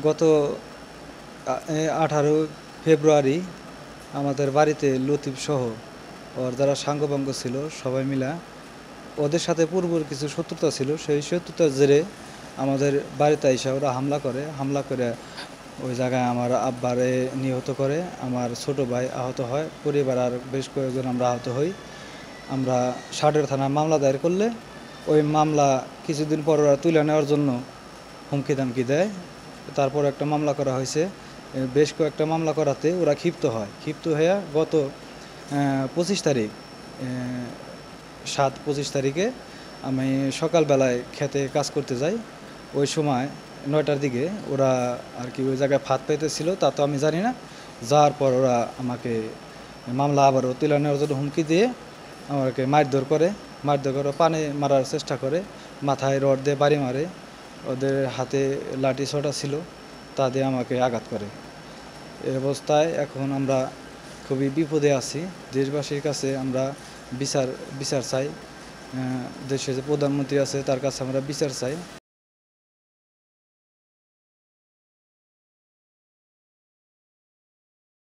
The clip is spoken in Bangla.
গত 18 ফেব্রুয়ারি আমাদের বাড়িতে লতিফ সহ ওর যারা সাঙ্গপাঙ্গ ছিল সবাই মিলা ওদের সাথে পূর্বের কিছু শত্রুতা ছিল, সেই শত্রুতার জেরে আমাদের বাড়িতে এসে ওরা হামলা করে ওই জায়গায় আমার আব্বারে নিহত করে, আমার ছোট ভাই আহত হয়, পরিবার আর বেশ কয়েকজন আমরা আহত হই। আমরা ষাটের থানায় মামলা দায়ের করলে ওই মামলা কিছুদিন পর ওরা তুলে নেওয়ার জন্য হুমকি দামকি দেয়। তারপর একটা মামলা করা হয়েছে, বেশ কয়েকটা মামলা করাতে ওরা ক্ষিপ্ত হয়ে গত 25 তারিখ 25 তারিখে আমি সকালবেলায় খেতে কাজ করতে যাই। ওই সময় 9টার দিকে ওরা আর কি ওই জায়গায় ফাঁদ পাইতেছিল, তা তো আমি জানি না। যাওয়ার পর ওরা আমাকে মামলা আবারও তুলে নেওয়ার জন্য হুমকি দিয়ে আমাকে মারধর করে পানি মারার চেষ্টা করে, মাথায় রড দিয়ে বাড়ি মারে, ওদের হাতে লাঠি ছোটা ছিল, তা দিয়ে আমাকে আঘাত করে। এই অবস্থায় এখন আমরা খুবই বিপদে আছি। দেশবাসীর কাছে আমরা বিচার চাই। দেশে যে প্রধানমন্ত্রী আছে তার কাছে আমরা বিচার চাই।